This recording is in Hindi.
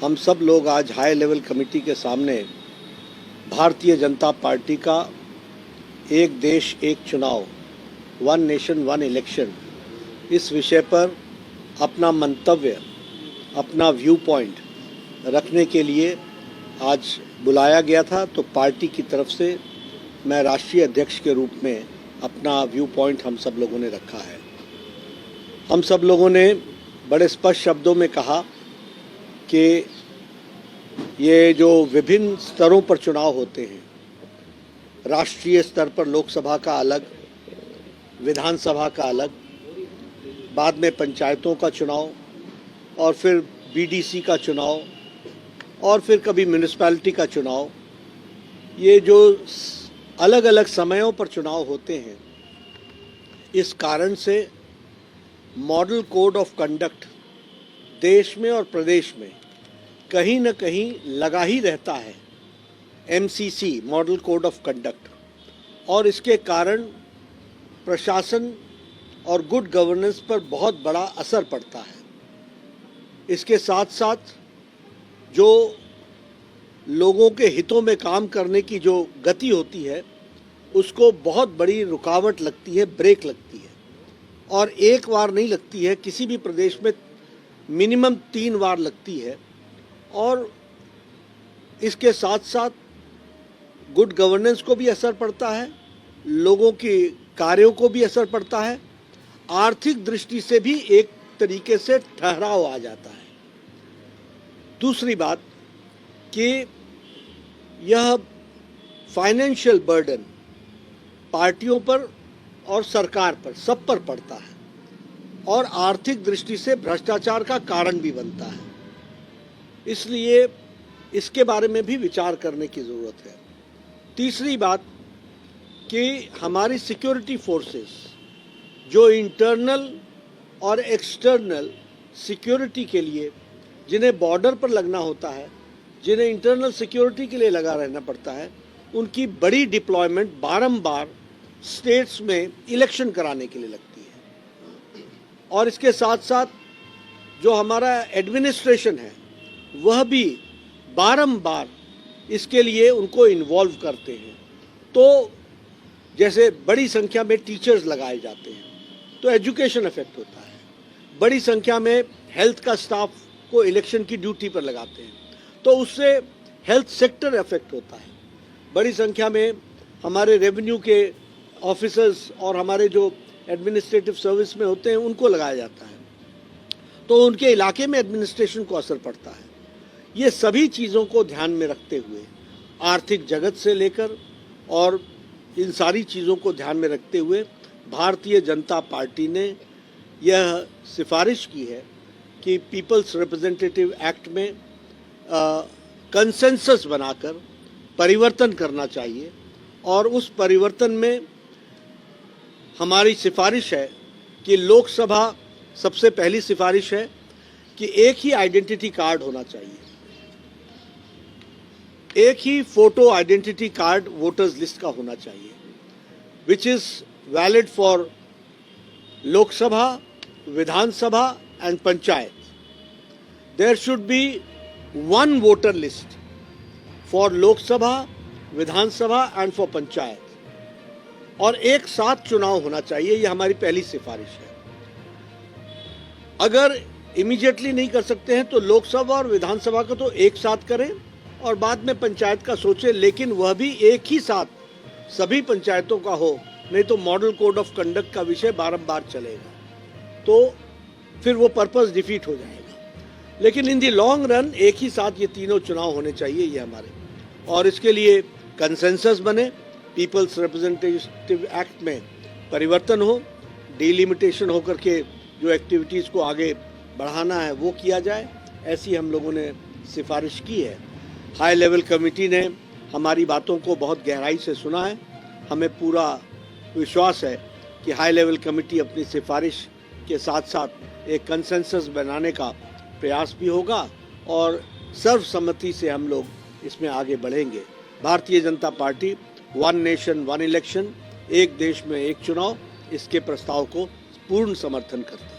हम सब लोग आज हाई लेवल कमेटी के सामने भारतीय जनता पार्टी का एक देश एक चुनाव, वन नेशन वन इलेक्शन, इस विषय पर अपना मंतव्य, अपना व्यू पॉइंट रखने के लिए आज बुलाया गया था। तो पार्टी की तरफ से मैं राष्ट्रीय अध्यक्ष के रूप में अपना व्यू पॉइंट हम सब लोगों ने रखा है। हम सब लोगों ने बड़े स्पष्ट शब्दों में कहा कि ये जो विभिन्न स्तरों पर चुनाव होते हैं, राष्ट्रीय स्तर पर लोकसभा का अलग, विधानसभा का अलग, बाद में पंचायतों का चुनाव और फिर बीडीसी का चुनाव और फिर कभी म्यूनिसिपैलिटी का चुनाव, ये जो अलग अलग समयों पर चुनाव होते हैं, इस कारण से मॉडल कोड ऑफ कंडक्ट देश में और प्रदेश में कहीं न कहीं लगा ही रहता है, MCC model code of conduct, और इसके कारण प्रशासन और गुड गवर्नेंस पर बहुत बड़ा असर पड़ता है। इसके साथ साथ जो लोगों के हितों में काम करने की जो गति होती है, उसको बहुत बड़ी रुकावट लगती है, ब्रेक लगती है, और एक बार नहीं लगती है, किसी भी प्रदेश में मिनिमम 3 बार लगती है। और इसके साथ साथ गुड गवर्नेंस को भी असर पड़ता है, लोगों के कार्यों को भी असर पड़ता है, आर्थिक दृष्टि से भी एक तरीके से ठहराव आ जाता है। दूसरी बात कि यह फाइनेंशियल बर्डन पार्टियों पर और सरकार पर, सब पर पड़ता है और आर्थिक दृष्टि से भ्रष्टाचार का कारण भी बनता है। इसलिए इसके बारे में भी विचार करने की ज़रूरत है। तीसरी बात कि हमारी सिक्योरिटी फोर्सेस जो इंटरनल और एक्सटर्नल सिक्योरिटी के लिए, जिन्हें बॉर्डर पर लगना होता है, जिन्हें इंटरनल सिक्योरिटी के लिए लगा रहना पड़ता है, उनकी बड़ी डिप्लॉयमेंट बारंबार स्टेट्स में इलेक्शन कराने के लिए लगती है। और इसके साथ साथ जो हमारा एडमिनिस्ट्रेशन है, वह भी बारंबार इसके लिए उनको इन्वॉल्व करते हैं। तो जैसे बड़ी संख्या में टीचर्स लगाए जाते हैं तो एजुकेशन इफेक्ट होता है, बड़ी संख्या में हेल्थ का स्टाफ को इलेक्शन की ड्यूटी पर लगाते हैं तो उससे हेल्थ सेक्टर इफेक्ट होता है, बड़ी संख्या में हमारे रेवेन्यू के ऑफिसर्स और हमारे जो एडमिनिस्ट्रेटिव सर्विस में होते हैं उनको लगाया जाता है तो उनके इलाके में एडमिनिस्ट्रेशन को असर पड़ता है। ये सभी चीज़ों को ध्यान में रखते हुए, आर्थिक जगत से लेकर और इन सारी चीज़ों को ध्यान में रखते हुए भारतीय जनता पार्टी ने यह सिफारिश की है कि पीपल्स रिप्रेजेंटेटिव एक्ट में कंसेंसस बनाकर परिवर्तन करना चाहिए। और उस परिवर्तन में हमारी सिफारिश है कि लोकसभा, सबसे पहली सिफारिश है कि एक ही आइडेंटिटी कार्ड होना चाहिए, एक ही photo identity card voters list का होना चाहिए, which is valid for Lok Sabha, Vidhan Sabha and panchayat. There should be one voter list for Lok Sabha, Vidhan Sabha and for panchayat, और एक साथ चुनाव होना चाहिए। ये हमारी पहली सिफारिश है। अगर इमीडिएटली नहीं कर सकते हैं तो लोकसभा और विधानसभा को तो एक साथ करें और बाद में पंचायत का सोचें, लेकिन वह भी एक ही साथ सभी पंचायतों का हो, नहीं तो मॉडल कोड ऑफ कंडक्ट का विषय बारंबार चलेगा तो फिर वो पर्पस डिफीट हो जाएगा। लेकिन इन दी लॉन्ग रन एक ही साथ ये तीनों चुनाव होने चाहिए, ये हमारे, और इसके लिए कंसेंसस बने, पीपल्स रिप्रेजेंटेटिव एक्ट में परिवर्तन हो, डिलिमिटेशन होकर के जो एक्टिविटीज़ को आगे बढ़ाना है वो किया जाए, ऐसी हम लोगों ने सिफारिश की है। हाई लेवल कमेटी ने हमारी बातों को बहुत गहराई से सुना है। हमें पूरा विश्वास है कि हाई लेवल कमेटी अपनी सिफारिश के साथ साथ एक कंसेंसस बनाने का प्रयास भी होगा और सर्वसम्मति से हम लोग इसमें आगे बढ़ेंगे। Bharatiya Janata party one nation one election, एक देश में एक चुनाव, इसके प्रस्ताव को पूर्ण समर्थन करती है।